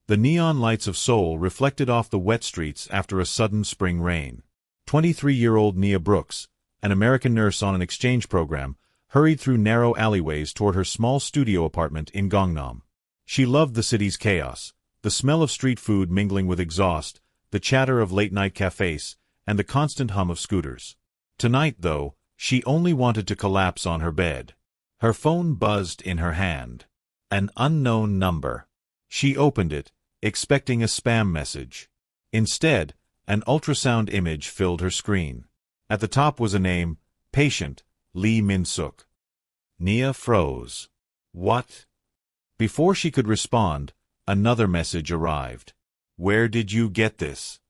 The neon lights of Seoul reflected off the wet streets after a sudden spring rain. 23-year-old Nia Brooks, an American nurse on an exchange program, hurried through narrow alleyways toward her small studio apartment in Gangnam. She loved the city's chaos, the smell of street food mingling with exhaust, the chatter of late-night cafes, and the constant hum of scooters. Tonight, though, she only wanted to collapse on her bed. Her phone buzzed in her hand. An unknown number. She opened it, expecting a spam message. Instead, an ultrasound image filled her screen. At the top was a name, Patient, Lee Min-suk. Nia froze. What? Before she could respond, another message arrived. Where did you get this?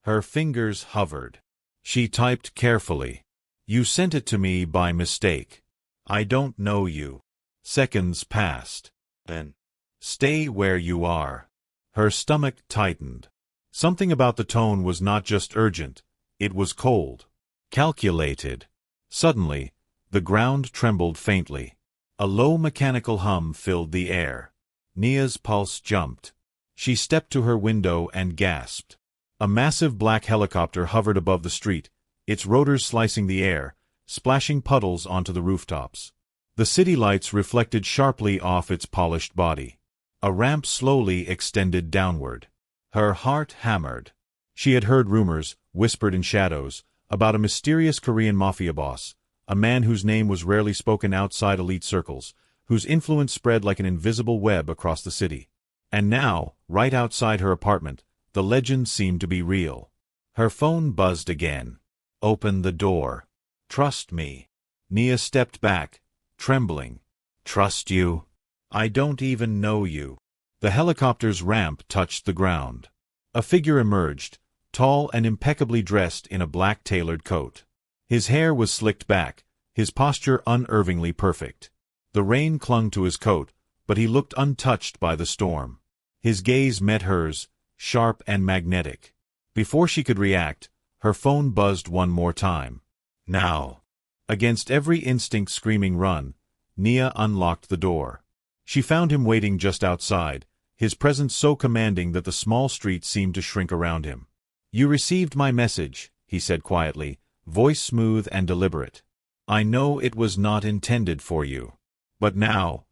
Her fingers hovered. She typed carefully. You sent it to me by mistake. I don't know you. Seconds passed. Then, stay where you are. Her stomach tightened. Something about the tone was not just urgent, it was cold. Calculated. Suddenly, the ground trembled faintly. A low mechanical hum filled the air. Nia's pulse jumped. She stepped to her window and gasped. A massive black helicopter hovered above the street, its rotors slicing the air, splashing puddles onto the rooftops. The city lights reflected sharply off its polished body. A ramp slowly extended downward. Her heart hammered. She had heard rumors, whispered in shadows, about a mysterious Korean Mafia boss, a man whose name was rarely spoken outside elite circles, whose influence spread like an invisible web across the city. And now, right outside her apartment, the legend seemed to be real. Her phone buzzed again. Open the door. Trust me. Nia stepped back, trembling. Trust you? I don't even know you. The helicopter's ramp touched the ground. A figure emerged, tall and impeccably dressed in a black tailored coat. His hair was slicked back, his posture unervingly perfect. The rain clung to his coat, but he looked untouched by the storm. His gaze met hers, sharp and magnetic. Before she could react, her phone buzzed one more time. Now. Against every instinct screaming run, Nia unlocked the door. She found him waiting just outside, his presence so commanding that the small street seemed to shrink around him. You received my message, he said quietly, voice smooth and deliberate. I know it was not intended for you. But now,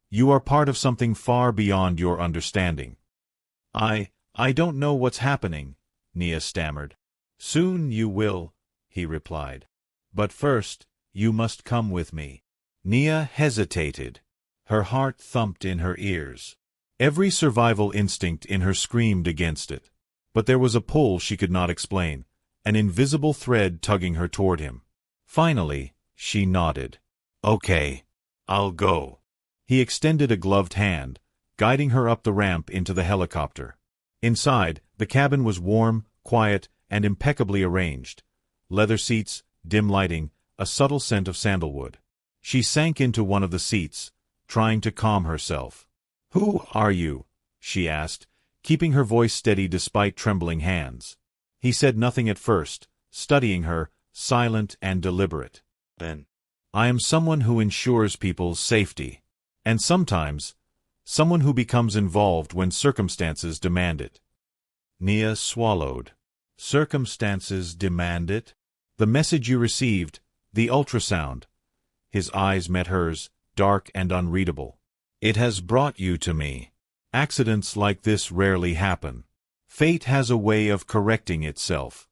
you are part of something far beyond your understanding. I don't know what's happening, Nia stammered. Soon you will, he replied. But first, you must come with me. Nia hesitated. Her heart thumped in her ears. Every survival instinct in her screamed against it. But there was a pull she could not explain, an invisible thread tugging her toward him. Finally, she nodded. Okay, I'll go. He extended a gloved hand, guiding her up the ramp into the helicopter. Inside, the cabin was warm, quiet, and impeccably arranged. Leather seats, dim lighting, a subtle scent of sandalwood. She sank into one of the seats, trying to calm herself. Who are you? She asked, keeping her voice steady despite trembling hands. He said nothing at first, studying her, silent and deliberate. Then, I am someone who ensures people's safety. And sometimes, someone who becomes involved when circumstances demand it. Nia swallowed. Circumstances demand it? The message you received, the ultrasound. His eyes met hers, dark and unreadable. It has brought you to me. Accidents like this rarely happen. Fate has a way of correcting itself.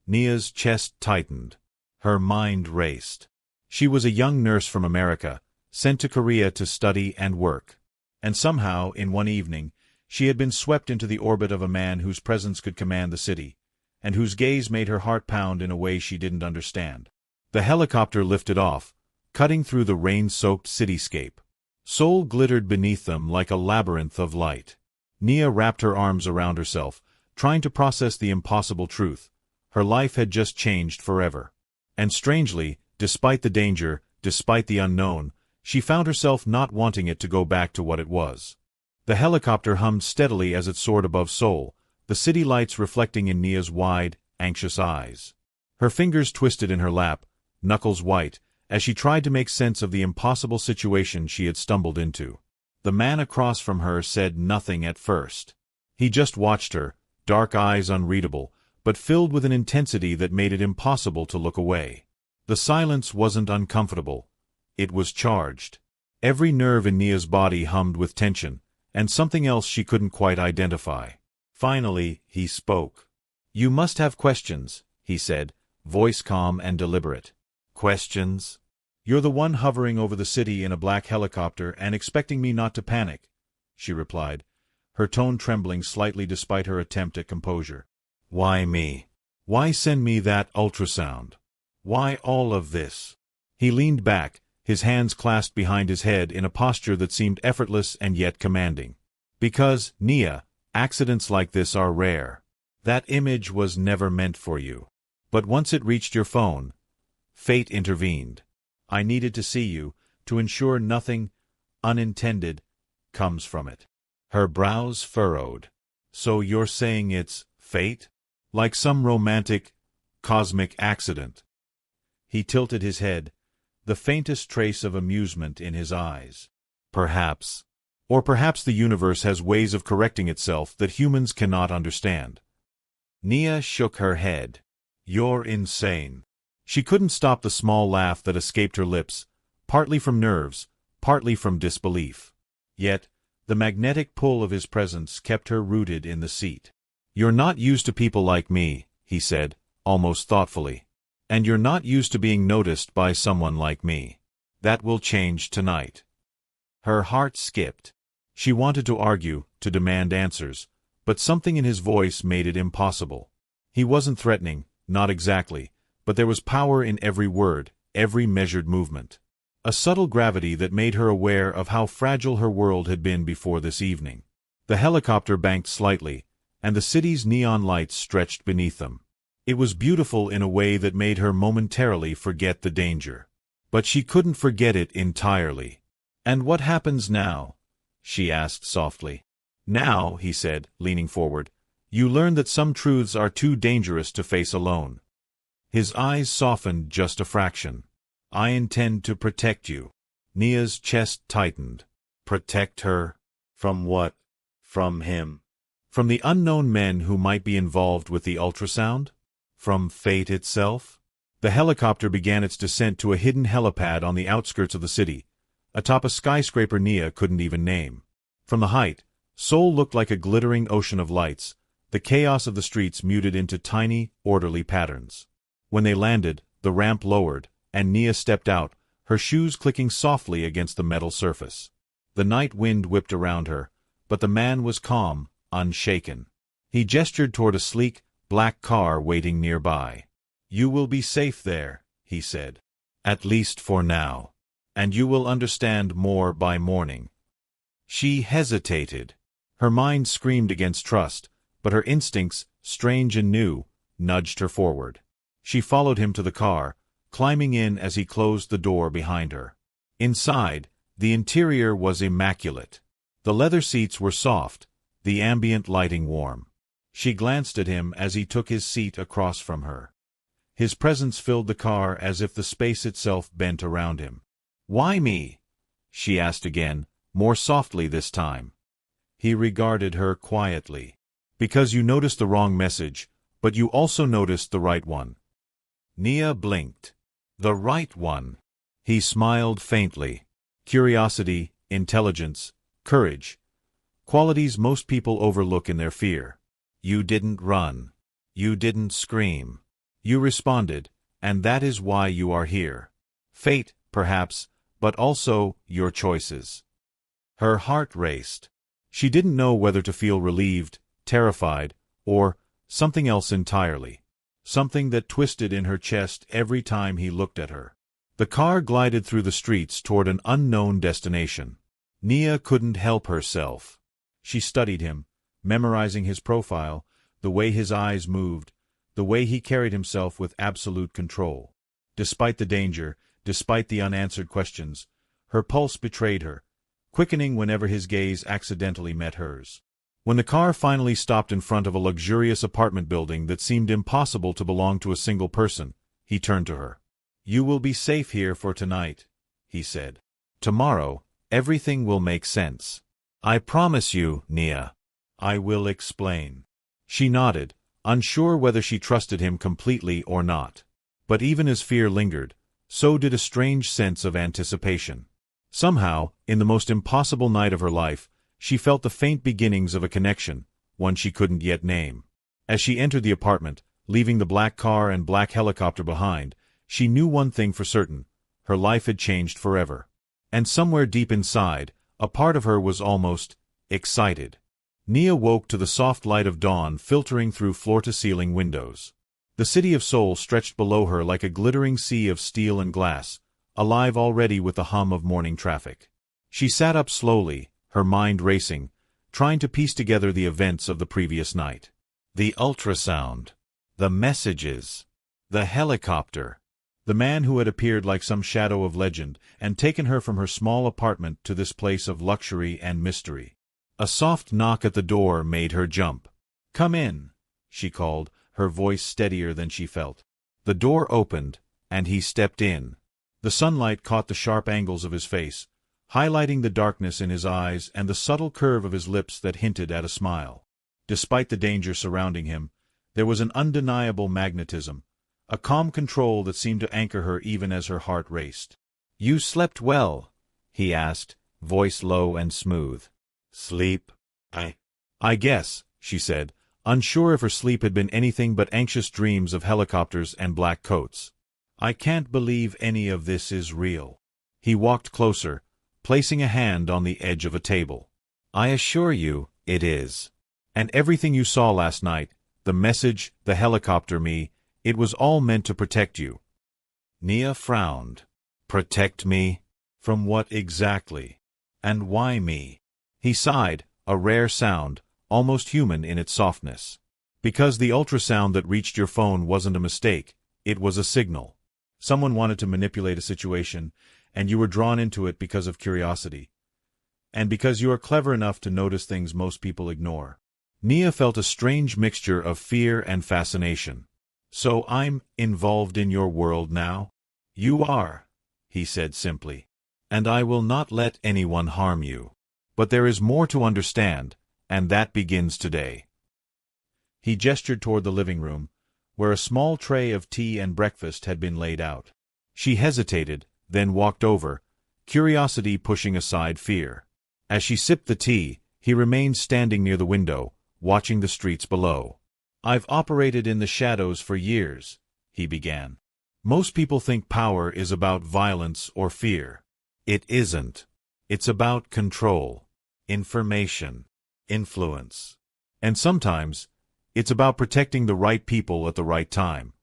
Nia's chest tightened. Her mind raced. She was a young nurse from America, sent to Korea to study and work. And somehow, in one evening, she had been swept into the orbit of a man whose presence could command the city, and whose gaze made her heart pound in a way she didn't understand. The helicopter lifted off, cutting through the rain-soaked cityscape. Seoul glittered beneath them like a labyrinth of light. Nia wrapped her arms around herself, trying to process the impossible truth. Her life had just changed forever. And strangely, despite the danger, despite the unknown, she found herself not wanting it to go back to what it was. The helicopter hummed steadily as it soared above Seoul, the city lights reflecting in Nia's wide, anxious eyes. Her fingers twisted in her lap, knuckles white, as she tried to make sense of the impossible situation she had stumbled into. The man across from her said nothing at first. He just watched her, dark eyes unreadable, but filled with an intensity that made it impossible to look away. The silence wasn't uncomfortable. It was charged. Every nerve in Nia's body hummed with tension, and something else she couldn't quite identify. Finally, he spoke. "You must have questions," he said, voice calm and deliberate. "Questions? You're the one hovering over the city in a black helicopter and expecting me not to panic," she replied, her tone trembling slightly despite her attempt at composure. "Why me? Why send me that ultrasound? Why all of this?" He leaned back, his hands clasped behind his head in a posture that seemed effortless and yet commanding. "Because, Nia, accidents like this are rare. That image was never meant for you. But once it reached your phone, fate intervened. I needed to see you, to ensure nothing unintended comes from it." Her brows furrowed. "So you're saying it's fate? Like some romantic, cosmic accident?" He tilted his head, the faintest trace of amusement in his eyes. "Perhaps. Or perhaps the universe has ways of correcting itself that humans cannot understand." Nia shook her head. "You're insane." She couldn't stop the small laugh that escaped her lips, partly from nerves, partly from disbelief. Yet, the magnetic pull of his presence kept her rooted in the seat. "You're not used to people like me," he said, almost thoughtfully. "And you're not used to being noticed by someone like me. That will change tonight." Her heart skipped. She wanted to argue, to demand answers, but something in his voice made it impossible. He wasn't threatening, not exactly, but there was power in every word, every measured movement. A subtle gravity that made her aware of how fragile her world had been before this evening. The helicopter banked slightly, and the city's neon lights stretched beneath them. It was beautiful in a way that made her momentarily forget the danger. But she couldn't forget it entirely. "And what happens now?" she asked softly. "Now," he said, leaning forward, "you learn that some truths are too dangerous to face alone." His eyes softened just a fraction. "I intend to protect you." Nia's chest tightened. Protect her? From what? From him? From the unknown men who might be involved with the ultrasound? From fate itself? The helicopter began its descent to a hidden helipad on the outskirts of the city, atop a skyscraper Nia couldn't even name. From the height, Seoul looked like a glittering ocean of lights, the chaos of the streets muted into tiny, orderly patterns. When they landed, the ramp lowered, and Nia stepped out, her shoes clicking softly against the metal surface. The night wind whipped around her, but the man was calm, unshaken. He gestured toward a sleek, black car waiting nearby. "You will be safe there," he said. "At least for now. And you will understand more by morning." She hesitated. Her mind screamed against trust, but her instincts, strange and new, nudged her forward. She followed him to the car, climbing in as he closed the door behind her. Inside, the interior was immaculate. The leather seats were soft, the ambient lighting warm. She glanced at him as he took his seat across from her. His presence filled the car as if the space itself bent around him. "Why me?" she asked again, more softly this time. He regarded her quietly. "Because you noticed the wrong message, but you also noticed the right one." Nia blinked. "The right one?" He smiled faintly. Curiosity, intelligence, courage. Qualities most people overlook in their fear. You didn't run. You didn't scream. You responded, and that is why you are here. Fate, perhaps, but also your choices. Her heart raced. She didn't know whether to feel relieved, terrified, or something else entirely. Something that twisted in her chest every time he looked at her. The car glided through the streets toward an unknown destination. Nia couldn't help herself. She studied him, memorizing his profile, the way his eyes moved, the way he carried himself with absolute control. Despite the danger, despite the unanswered questions, her pulse betrayed her, quickening whenever his gaze accidentally met hers. When the car finally stopped in front of a luxurious apartment building that seemed impossible to belong to a single person, he turned to her. "You will be safe here for tonight," he said. "Tomorrow, Everything will make sense. I promise you, Nia. I will explain. She nodded, unsure whether she trusted him completely or not. But even as fear lingered, so did a strange sense of anticipation. Somehow, in the most impossible night of her life, she felt the faint beginnings of a connection, one she couldn't yet name. As she entered the apartment, leaving the black car and black helicopter behind, she knew one thing for certain: her life had changed forever. And somewhere deep inside, a part of her was almost excited. Nia woke to the soft light of dawn filtering through floor-to-ceiling windows. The city of Seoul stretched below her like a glittering sea of steel and glass, alive already with the hum of morning traffic. She sat up slowly, her mind racing, trying to piece together the events of the previous night. The ultrasound. The messages. The helicopter. The man who had appeared like some shadow of legend and taken her from her small apartment to this place of luxury and mystery. A soft knock at the door made her jump. "Come in," she called, her voice steadier than she felt. The door opened, and he stepped in. The sunlight caught the sharp angles of his face, highlighting the darkness in his eyes and the subtle curve of his lips that hinted at a smile. Despite the danger surrounding him, there was an undeniable magnetism, a calm control that seemed to anchor her even as her heart raced. "You slept well?" he asked, voice low and smooth. "Sleep? I guess," she said, unsure if her sleep had been anything but anxious dreams of helicopters and black coats. "I can't believe any of this is real." He walked closer, placing a hand on the edge of a table. "I assure you, it is. And everything you saw last night, the message, the helicopter, me, it was all meant to protect you." Nia frowned. "Protect me? From what exactly? And why me?" He sighed, a rare sound, almost human in its softness. "Because the ultrasound that reached your phone wasn't a mistake, it was a signal. Someone wanted to manipulate a situation, and you were drawn into it because of curiosity. And because you are clever enough to notice things most people ignore." Nia felt a strange mixture of fear and fascination. "So I'm involved in your world now?" "You are," he said simply. "And I will not let anyone harm you. But there is more to understand, and that begins today." He gestured toward the living room, where a small tray of tea and breakfast had been laid out. She hesitated, then walked over, curiosity pushing aside fear. As she sipped the tea, he remained standing near the window, watching the streets below. "I've operated in the shadows for years," he began. "Most people think power is about violence or fear. It isn't. It's about control, information, influence. And sometimes, it's about protecting the right people at the right time."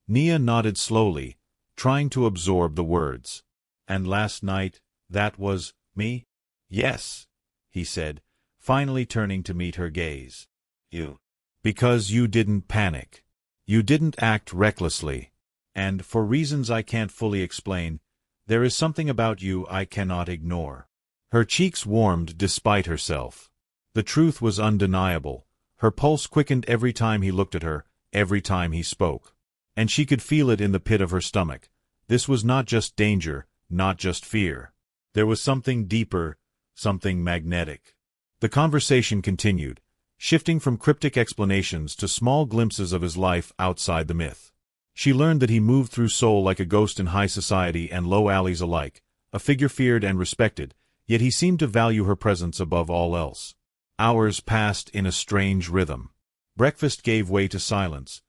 Nia nodded slowly, trying to absorb the words. "And last night, that was me?" "Yes," he said, finally turning to meet her gaze. "You. Because you didn't panic. You didn't act recklessly. And, for reasons I can't fully explain, there is something about you I cannot ignore." Her cheeks warmed despite herself. The truth was undeniable. Her pulse quickened every time he looked at her, every time he spoke. And she could feel it in the pit of her stomach. This was not just danger, not just fear. There was something deeper, something magnetic. The conversation continued, shifting from cryptic explanations to small glimpses of his life outside the myth. She learned that he moved through Seoul like a ghost in high society and low alleys alike, a figure feared and respected, yet he seemed to value her presence above all else. Hours passed in a strange rhythm. Breakfast gave way to silence,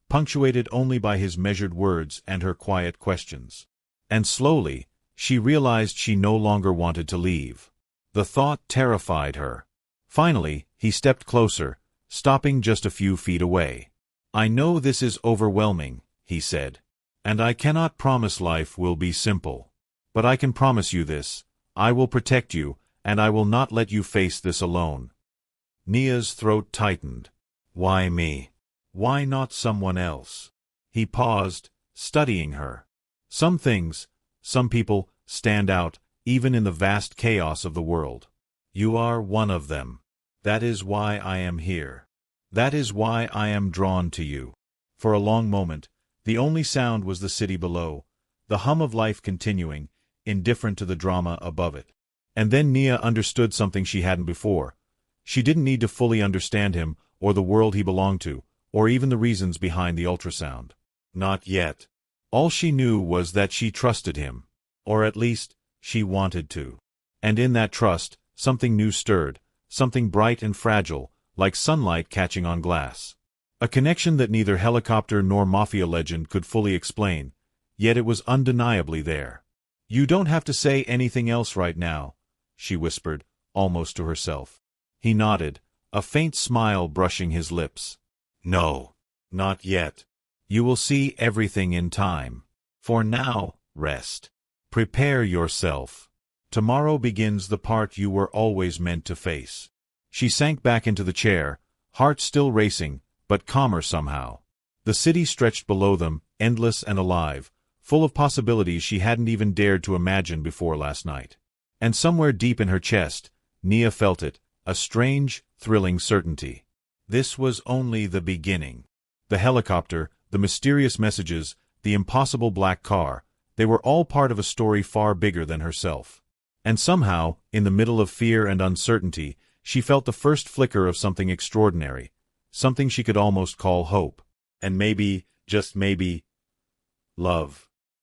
punctuated only by his measured words and her quiet questions. And slowly, she realized she no longer wanted to leave. The thought terrified her. Finally, he stepped closer, stopping just a few feet away. "I know this is overwhelming," he said. "And I cannot promise life will be simple. But I can promise you this: I will protect you, and I will not let you face this alone." Nia's throat tightened. Why me? Why not someone else? He paused, studying her. Some things, some people, stand out, even in the vast chaos of the world. You are one of them. That is why I am here. That is why I am drawn to you. For a long moment, the only sound was the city below, the hum of life continuing, indifferent to the drama above it. And then Nia understood something she hadn't before. She didn't need to fully understand him, or the world he belonged to, or even the reasons behind the ultrasound. Not yet. All she knew was that she trusted him. Or at least, she wanted to. And in that trust, something new stirred, something bright and fragile, like sunlight catching on glass. A connection that neither helicopter nor mafia legend could fully explain, yet it was undeniably there. "You don't have to say anything else right now," she whispered, almost to herself. He nodded, a faint smile brushing his lips. "No, not yet. You will see everything in time. For now, rest. Prepare yourself. Tomorrow begins the part you were always meant to face." She sank back into the chair, heart still racing, but calmer somehow. The city stretched below them, endless and alive, full of possibilities she hadn't even dared to imagine before last night. And somewhere deep in her chest, Nia felt it, a strange, thrilling certainty. This was only the beginning. The helicopter, the mysterious messages, the impossible black car, they were all part of a story far bigger than herself. And somehow, in the middle of fear and uncertainty, she felt the first flicker of something extraordinary, something she could almost call hope. And maybe, just maybe, love.